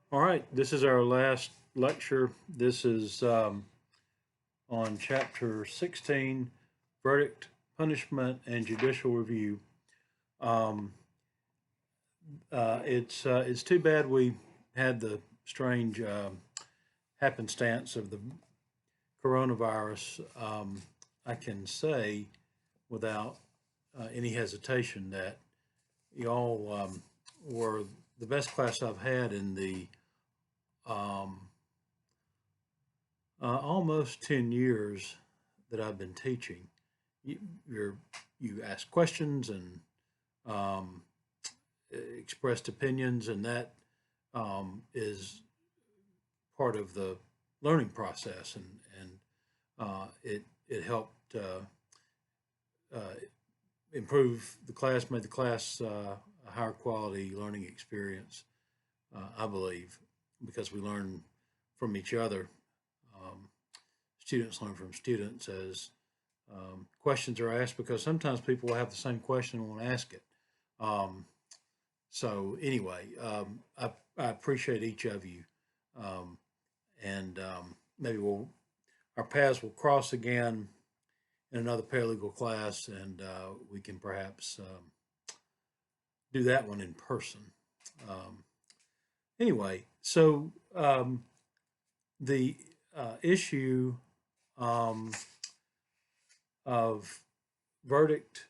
All right, this is our last lecture. This is on chapter 16, verdict, punishment, and judicial review. Um, it's too bad we had the strange happenstance of the coronavirus. I can say without any hesitation that y'all were the best class I've had in the um, almost 10 years that I've been teaching. You, you're, you ask questions and um, expressed opinions, and that is part of the learning process, and it helped uh, improve the class, made the class a higher quality learning experience, I believe, because we learn from each other. Um, Students learn from students as questions are asked, because sometimes people will have the same question and won't ask it. Um, so anyway, I appreciate each of you, um, and maybe our paths will cross again in another paralegal class, and we can perhaps do that one in person. Um, anyway, so the issue um, of verdict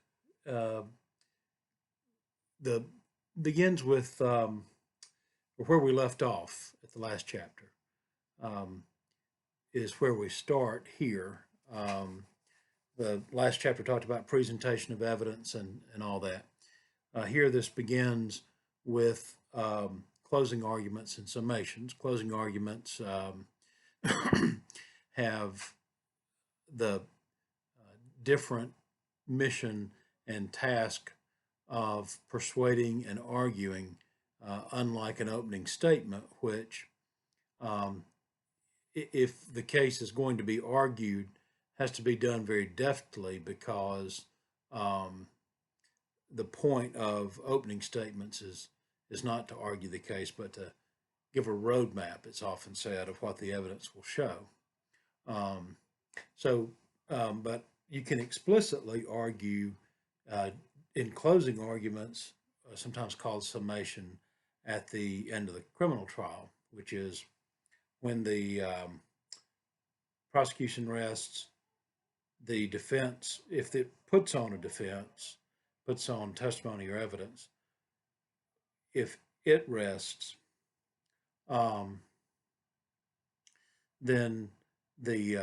uh, the begins with where we left off at the last chapter. Um, is where we start here. The last chapter talked about presentation of evidence and all that. Here, this begins with closing arguments and summations. Closing arguments have the different mission and task of persuading and arguing, unlike an opening statement, which, um, if the case is going to be argued, has to be done very deftly, because um, the point of opening statements is not to argue the case, but to give a roadmap, it's often said, of what the evidence will show. Um, so, but you can explicitly argue uh, in closing arguments, sometimes called summation, at the end of the criminal trial, which is when the prosecution rests, the defense, if it puts on a defense, puts on testimony or evidence, if it rests, um, then the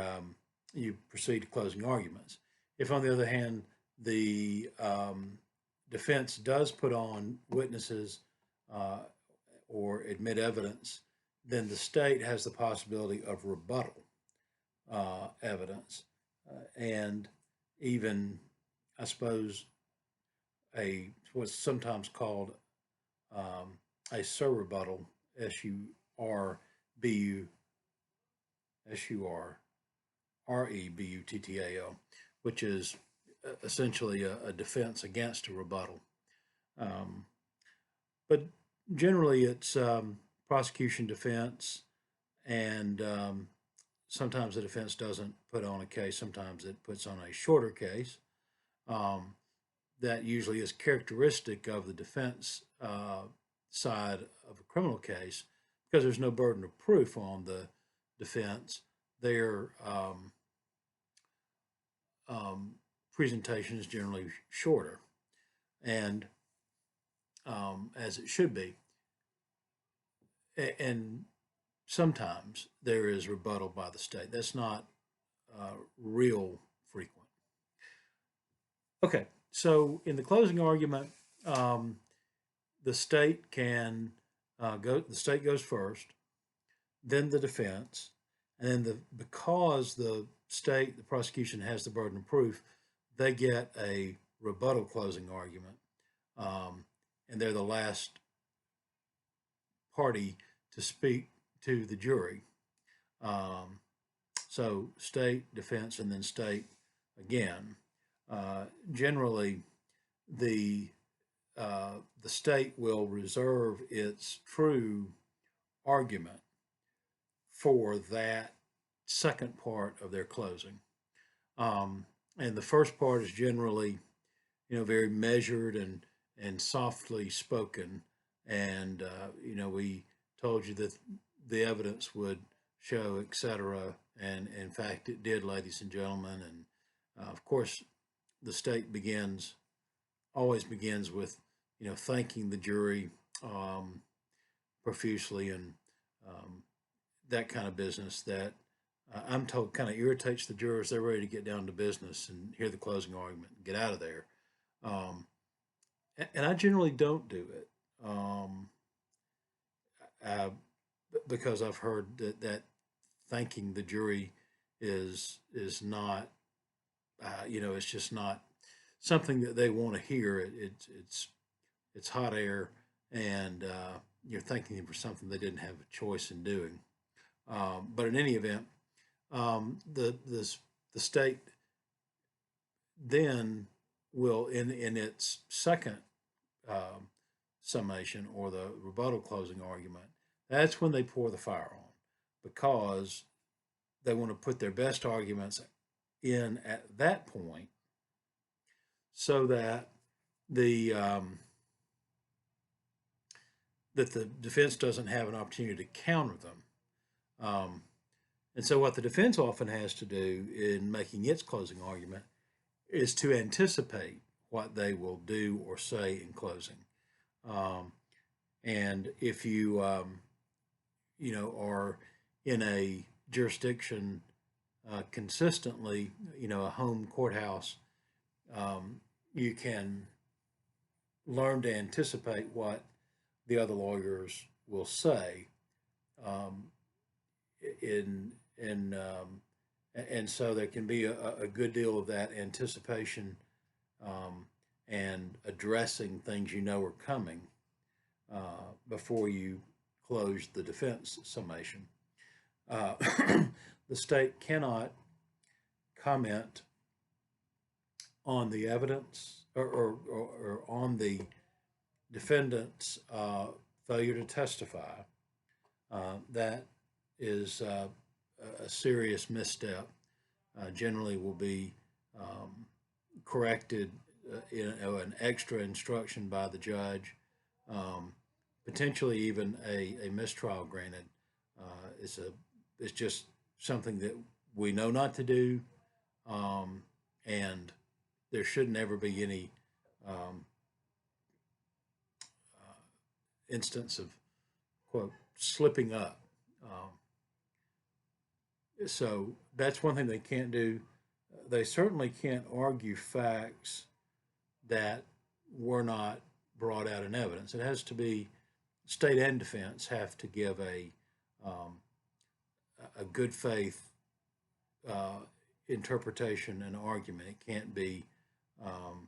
you proceed to closing arguments. If, on the other hand, the defense does put on witnesses uh, or admit evidence, then the state has the possibility of rebuttal evidence, and even, I suppose, what's sometimes called a surrebuttal, S-U-R-B-U S-U-R-R-E-B-U-T-T-A-L, which is essentially a defense against a rebuttal. Um, but generally, it's prosecution, defense, and sometimes the defense doesn't put on a case. Sometimes it puts on a shorter case. Um, that usually is characteristic of the defense side of a criminal case, because there's no burden of proof on the defense. Their um, presentation is generally shorter, and as it should be. And sometimes there is rebuttal by the state. That's not real frequent. Okay, so in the closing argument, um, the state can go. The state goes first, then the defense, and then because the state, the prosecution has the burden of proof, they get a rebuttal closing argument, um, and they're the last party to speak to the jury. Um, so state, defense, and then state again. Generally, the the state will reserve its true argument for that second part of their closing. And the first part is generally, very measured and softly spoken. And we told you that the evidence would show, etc. And in fact, it did, ladies and gentlemen. And of course, the state always begins with, thanking the jury profusely and that kind of business that I'm told kind of irritates the jurors. They're ready to get down to business and hear the closing argument and get out of there. Um, and I generally don't do it uh, because I've heard that thanking the jury is not, it's just not something that they want to hear. It's hot air, and you're thanking them for something they didn't have a choice in doing. But in any event, the state then will, in its second um, summation or the rebuttal closing argument, that's when they pour the fire on, because they want to put their best arguments in at that point, so that the that the defense doesn't have an opportunity to counter them. And so, what the defense often has to do in making its closing argument is to anticipate what they will do or say in closing. Um, and if you, are in a jurisdiction consistently, a home courthouse, you can learn to anticipate what the other lawyers will say. Um, in and so there can be a good deal of that anticipation um, and addressing things are coming before you close the defense summation. Uh, the state cannot comment on the evidence or on the defendant's failure to testify. That is a serious misstep. Generally will be corrected in an extra instruction by the judge, um, potentially even a mistrial granted. It's just something that we know not to do, and there should never be any um, instance of, quote, slipping up. So that's one thing they can't do. They certainly can't argue facts that were not brought out in evidence. It has to be, state and defense have to give a good faith uh, interpretation and argument. It can't be um,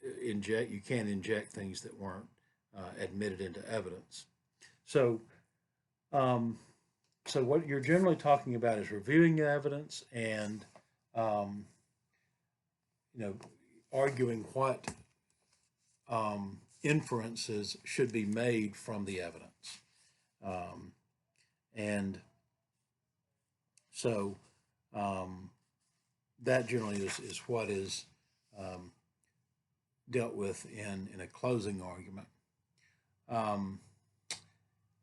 you can't inject things that weren't admitted into evidence. So, um, so what you're generally talking about is reviewing the evidence and, um, arguing what inferences should be made from the evidence. Um, and so that generally is what is dealt with in a closing argument.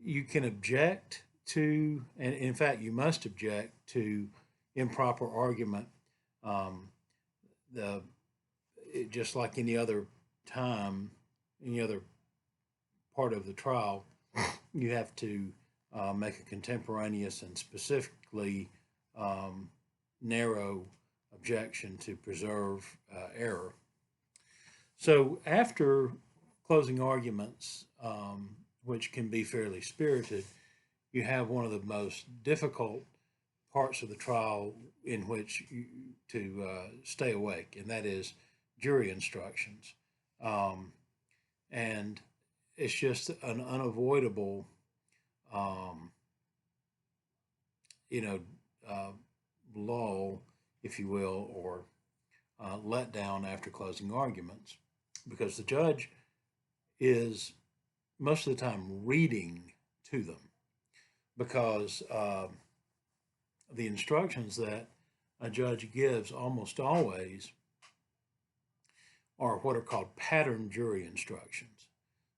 You can object to, and in fact, you must object to improper argument. Um, just like any other time, any other part of the trial, you have to make a contemporaneous and specifically narrow objection to preserve error. So after closing arguments, which can be fairly spirited, you have one of the most difficult parts of the trial in which to stay awake, and that is jury instructions. And it's just an unavoidable, you know, lull, if you will, or let down after closing arguments, because the judge is most of the time reading to them, because the instructions that a judge gives almost always are what are called pattern jury instructions.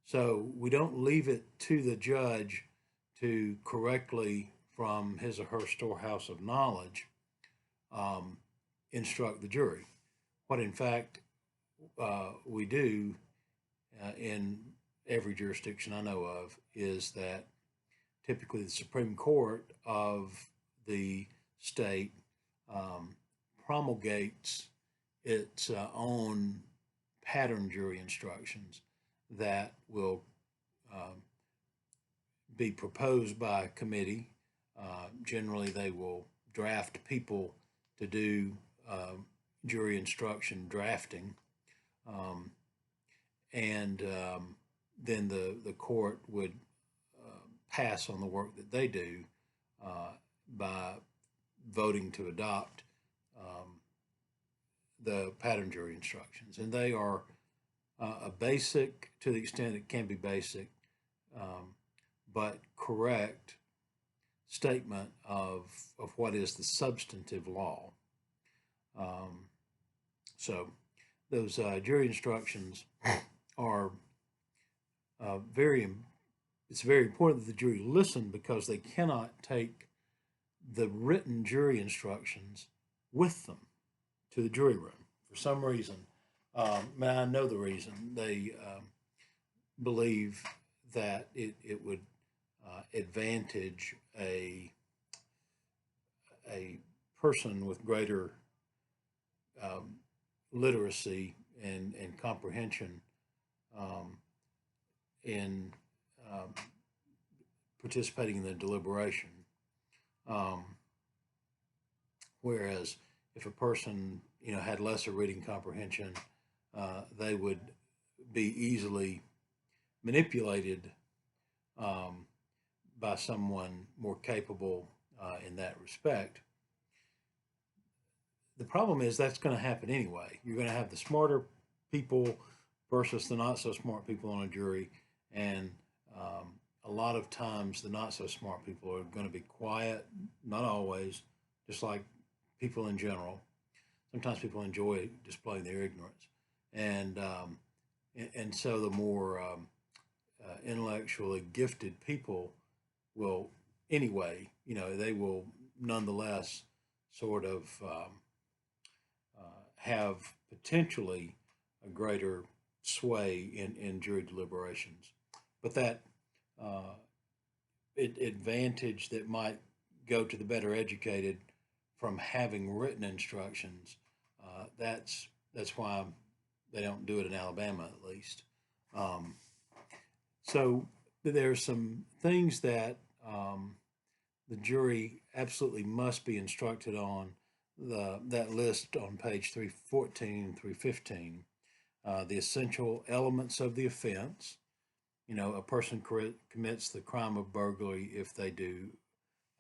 So we don't leave it to the judge to correctly, from his or her storehouse of knowledge, um, instruct the jury. What in fact we do in every jurisdiction I know of is that typically the Supreme Court of the state promulgates its own pattern jury instructions that will be proposed by a committee. Generally, they will draft people to do jury instruction drafting, and then the court would pass on the work that they do by voting to adopt the pattern jury instructions. And they are a basic, to the extent it can be basic, but correct statement of what is the substantive law. So those jury instructions are it's very important that the jury listen, because they cannot take the written jury instructions with them to the jury room for some reason. I know the reason. They believe that it would advantage a person with greater literacy and comprehension in participating in the deliberation. Whereas if a person had lesser reading comprehension, they would be easily manipulated by someone more capable in that respect. The problem is that's going to happen anyway. You're going to have the smarter people versus the not so smart people on a jury, and a lot of times the not so smart people are going to be quiet, not always, just like people in general. Sometimes people enjoy displaying their ignorance, and so the more intellectually gifted people will, anyway, they will nonetheless sort of have potentially a greater sway in jury deliberations. But that advantage that might go to the better educated from having written instructions, that's why they don't do it in Alabama, at least. So there's some things that the jury absolutely must be instructed on. That list on page 314 and 315, the essential elements of the offense. A person commits the crime of burglary if they do,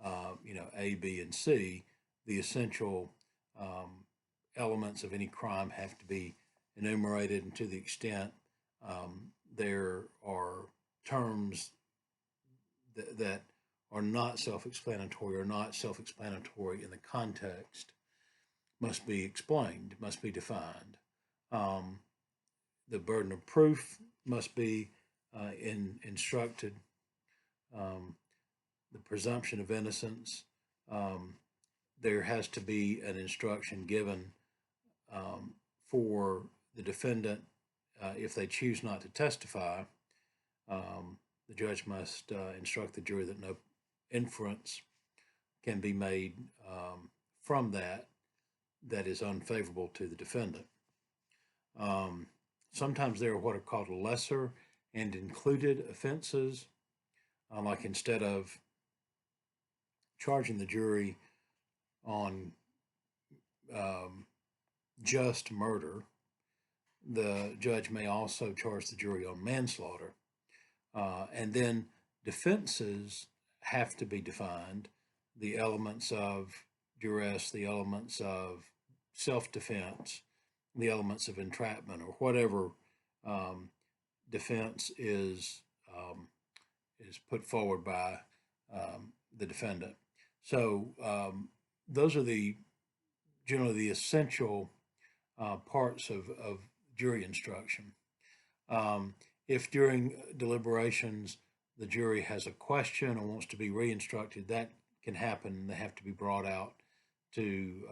A, B, and C. The essential elements of any crime have to be enumerated, and to the extent there are terms that are not self-explanatory or not self-explanatory in the context must be explained, must be defined. The burden of proof must be instructed. The presumption of innocence, there has to be an instruction given for the defendant if they choose not to testify. The judge must instruct the jury that no inference can be made from that is unfavorable to the defendant. Sometimes there are what are called lesser and included offenses, like instead of charging the jury on just murder, the judge may also charge the jury on manslaughter. And then defenses have to be defined, the elements of duress, the elements of self-defense, the elements of entrapment, or whatever defense is is put forward by the defendant. So those are generally the essential parts of jury instruction. If during deliberations the jury has a question or wants to be re-instructed, that can happen. They have to be brought out to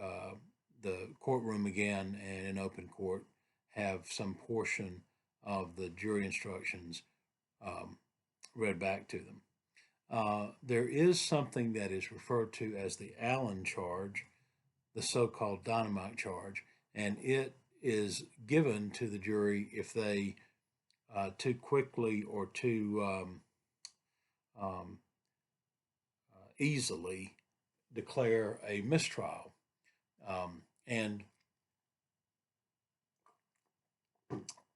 the courtroom again, and in open court have some portion of the jury instructions read back to them. There is something that is referred to as the Allen charge, the so-called dynamite charge, and it is given to the jury if they too quickly or too easily declare a mistrial. And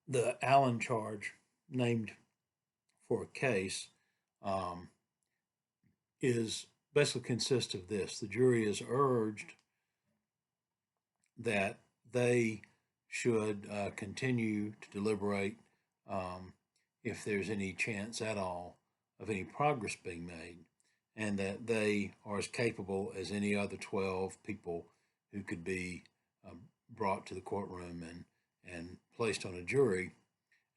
the Allen charge, named for a case, is basically consists of this: the jury is urged that they should continue to deliberate if there's any chance at all of any progress being made, and that they are as capable as any other 12 people who could be brought to the courtroom and placed on a jury,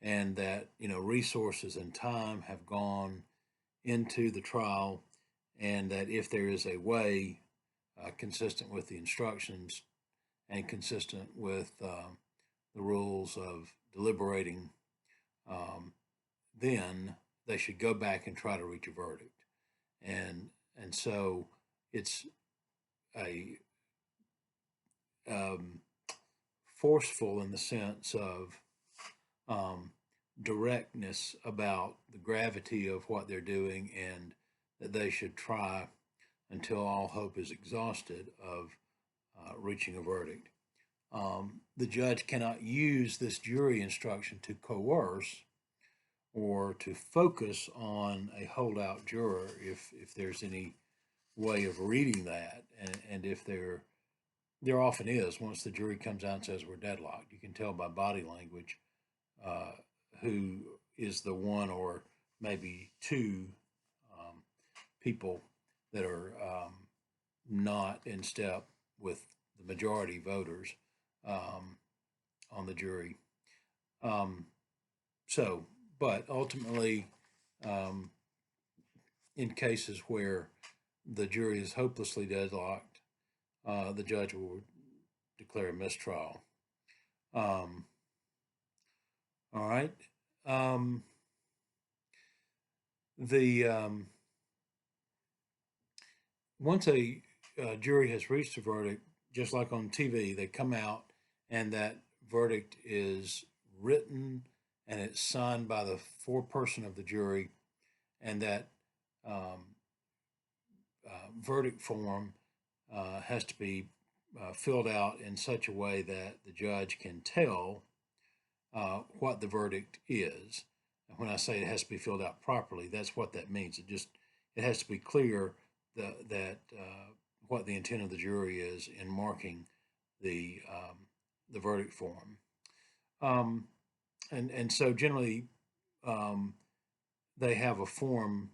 and that resources and time have gone into the trial, and that if there is a way consistent with the instructions and consistent with the rules of deliberating, then they should go back and try to reach a verdict. And so it's a forceful in the sense of directness about the gravity of what they're doing, and that they should try until all hope is exhausted of reaching a verdict. The judge cannot use this jury instruction to coerce or to focus on a holdout juror if there's any way of reading that, and if there often is. Once the jury comes out and says we're deadlocked, you can tell by body language who is the one or maybe two people that are not in step with the majority voters on the jury. But ultimately, in cases where the jury is hopelessly deadlocked, the judge will declare a mistrial. All right. Once a jury has reached a verdict, just like on TV, they come out and that verdict is written and it's signed by the foreperson of the jury, and that verdict form has to be filled out in such a way that the judge can tell what the verdict is. And when I say it has to be filled out properly, that's what that means. It has to be clear that what the intent of the jury is in marking the verdict form. And so generally they have a form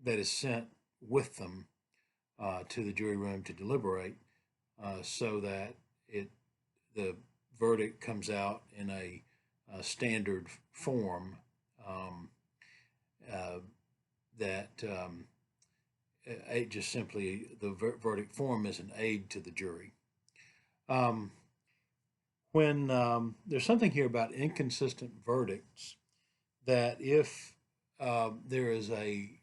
that is sent with them to the jury room to deliberate, so that the verdict comes out in a standard form that just simply the verdict form is an aid to the jury. When there's something here about inconsistent verdicts, that if there is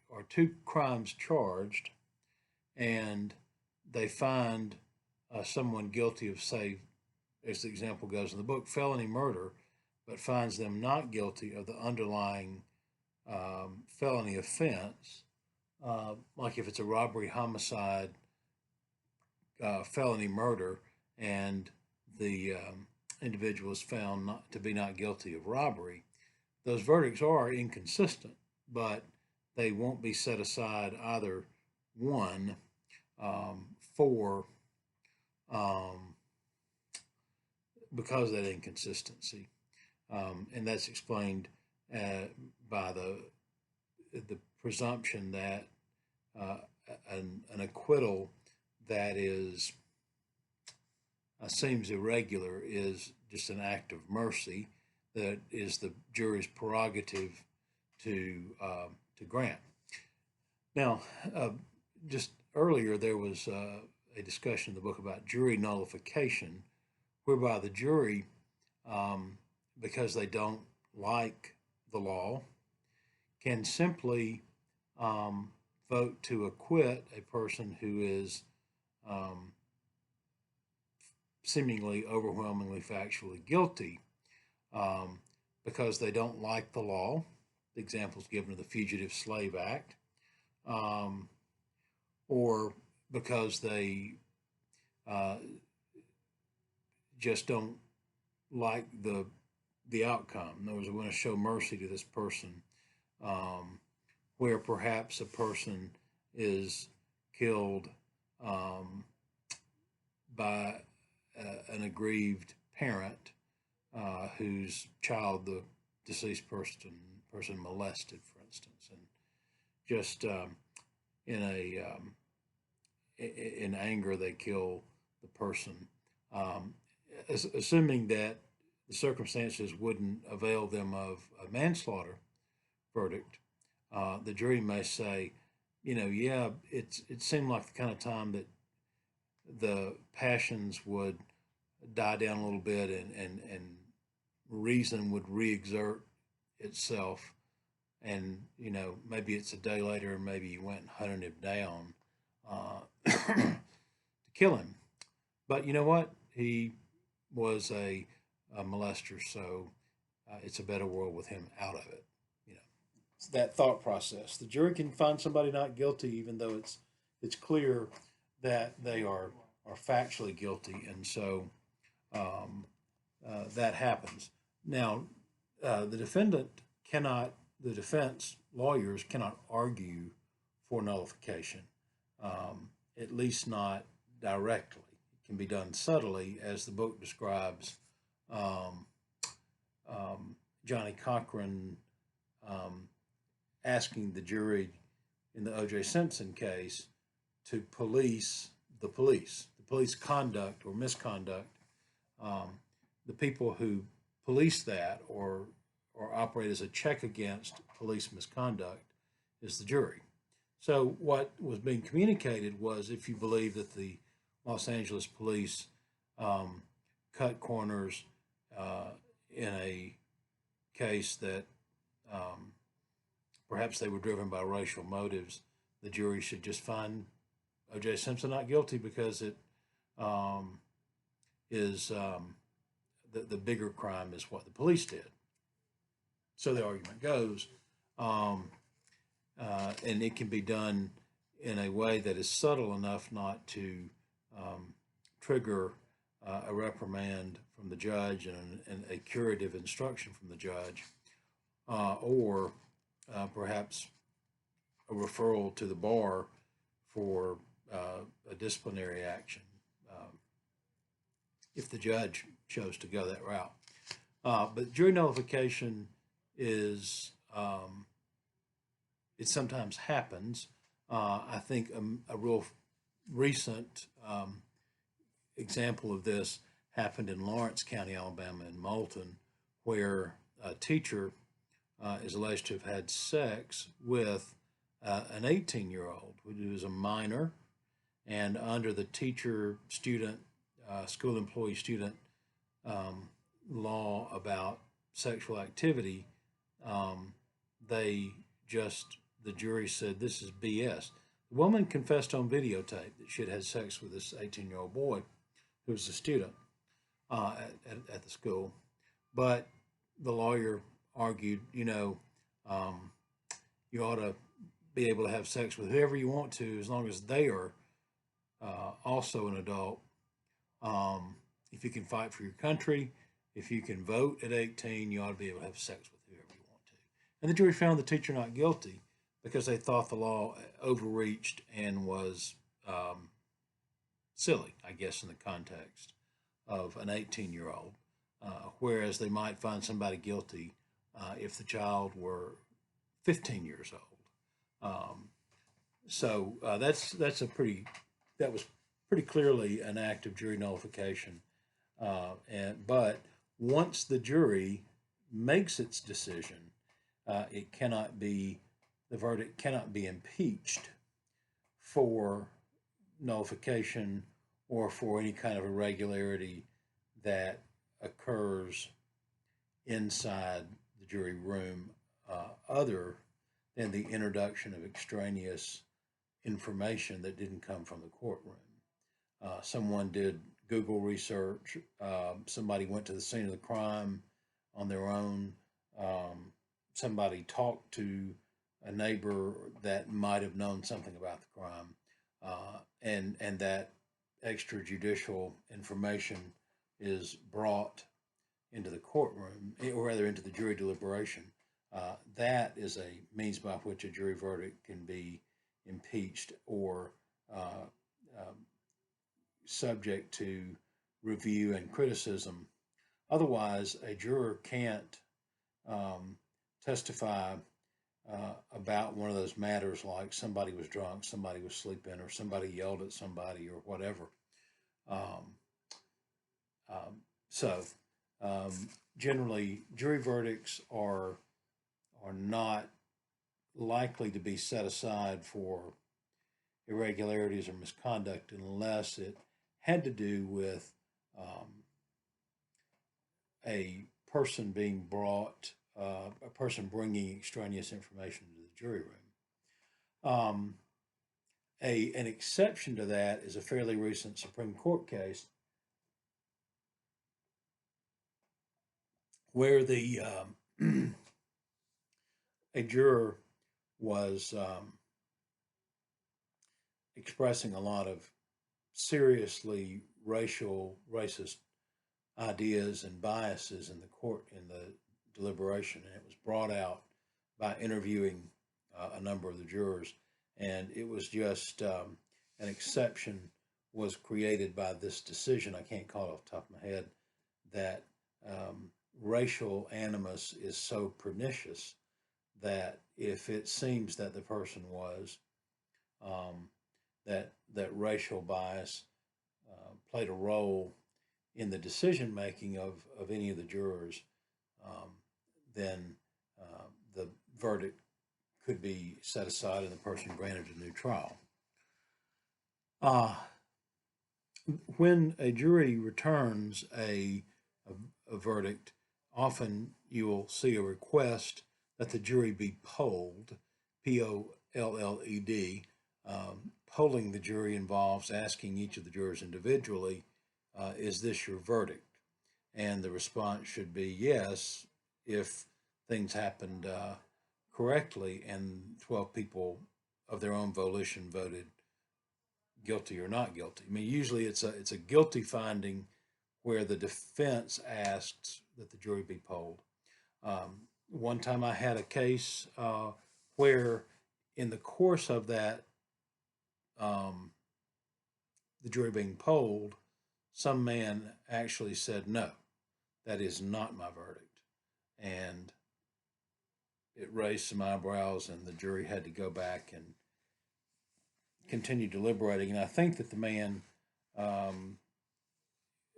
or two crimes charged and they find someone guilty of, say, as the example goes in the book, felony murder, but finds them not guilty of the underlying felony offense, like if it's a robbery, homicide, felony murder, and the individual is found to be not guilty of robbery, those verdicts are inconsistent, but they won't be set aside either one for because of that inconsistency, and that's explained by the presumption that uh, an acquittal that is seems irregular is just an act of mercy that is the jury's prerogative to grant. Now, just earlier there was a discussion in the book about jury nullification, whereby the jury, because they don't like the law, can simply vote to acquit a person who is um, seemingly overwhelmingly factually guilty, um, because they don't like the law. The examples given of the Fugitive Slave Act, um, or because they uh, just don't like the outcome. In other words, they want to show mercy to this person, um, where perhaps a person is killed um, by an aggrieved parent whose child the deceased person molested, for instance, and just in a in anger they kill the person, um, assuming that the circumstances wouldn't avail them of a manslaughter verdict. The jury may say, yeah, it seemed like the kind of time that the passions would die down a little bit, and reason would re-exert itself, and maybe it's a day later, and maybe you went and hunted him down to kill him. But you know what? He was a molester, so it's a better world with him out of it. It's that thought process. The jury can find somebody not guilty, even though it's clear that they are factually guilty, and so um, that happens. Now, the the defense lawyers cannot argue for nullification, at least not directly. It can be done subtly, as the book describes. Um, Johnny Cochran um, asking the jury in the O.J. Simpson case to police the police conduct or misconduct. Um, the people who police that or operate as a check against police misconduct is the jury. So what was being communicated was, if you believe that the Los Angeles police um, cut corners in a case that um, perhaps they were driven by racial motives, the jury should just find O.J. Simpson not guilty, because it um, is the bigger crime is what the police did. So the argument goes, um, and it can be done in a way that is subtle enough not to trigger a reprimand from the judge and a curative instruction from the judge, or perhaps a referral to the bar for a disciplinary action, if the judge chose to go that route. But jury nullification is, it sometimes happens. I think a real recent example of this happened in Lawrence County, Alabama, in Moulton, where a teacher is alleged to have had sex with an 18-year-old who was a minor, and under the teacher student school employee student law about sexual activity, they just, the jury said, this is BS. The woman confessed on videotape that she had had sex with this 18-year-old boy who was a student at the school. But the lawyer argued, you ought to be able to have sex with whoever you want to, as long as they are also an adult. If you can fight for your country, if you can vote at 18, you ought to be able to have sex with whoever you want to. And the jury found the teacher not guilty because they thought the law overreached and was silly, I guess, in the context of an 18-year-old, whereas they might find somebody guilty if the child were 15 years old. Um, that's a pretty that was pretty clearly an act of jury nullification. But once the jury makes its decision, it cannot be the verdict cannot be impeached for nullification or for any kind of irregularity that occurs inside the jury room, other than the introduction of extraneous information that didn't come from the courtroom. Someone did Google research. Somebody went to the scene of the crime on their own. Um, Somebody talked to a neighbor that might have known something about the crime, and that extrajudicial information is brought into the courtroom, or rather into the jury deliberation. That is a means by which a jury verdict can be impeached or uh, um, subject to review and criticism. Otherwise, a juror can't um, testify about one of those matters like somebody was drunk, somebody was sleeping, or somebody yelled at somebody, or whatever. Um, um, so, um, generally, jury verdicts are not likely to be set aside for irregularities or misconduct unless it had to do with um, a person being brought, a person bringing extraneous information to the jury room. An exception to that is a fairly recent Supreme Court case where a juror was expressing a lot of seriously racist ideas and biases in the court in the deliberation, and it was brought out by interviewing a number of the jurors, and it was just an exception was created by this decision. I can't call it off the top of my head that racial animus is so pernicious that if it seems that the person was um, that racial bias played a role in the decision making of any of the jurors, um, then the verdict could be set aside and the person granted a new trial. Uh, when a jury returns a verdict, often you will see a request that the jury be polled, POLLED. Polling the jury involves asking each of the jurors individually, is this your verdict? And the response should be yes if things happened correctly and 12 people of their own volition voted guilty or not guilty. I mean, usually it's a guilty finding where the defense asks that the jury be polled. One time I had a case where, in the course of that, um, the jury being polled, some man actually said, "No, that is not my verdict," and it raised some eyebrows, and the jury had to go back and continue deliberating. And I think that the man um,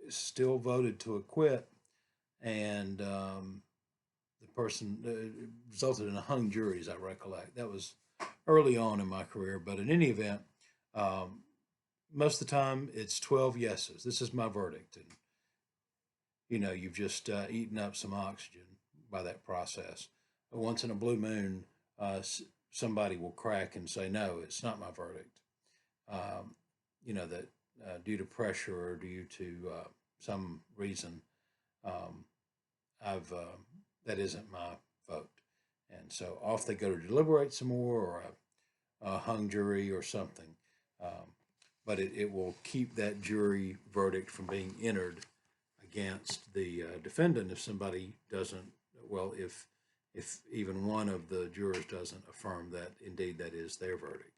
still voted to acquit, and the person resulted in a hung jury, as I recollect. That was early on in my career, but in any event, um, most of the time it's 12 yeses. This is my verdict, and you've just eaten up some oxygen by that process. But once in a blue moon, somebody will crack and say, "No, it's not my verdict." Um, that due to pressure or due to some reason, um, I've that isn't my vote, and so off they go to deliberate some more, or a hung jury or something. But it will keep that jury verdict from being entered against the defendant if somebody doesn't. Well, if even one of the jurors doesn't affirm that indeed that is their verdict.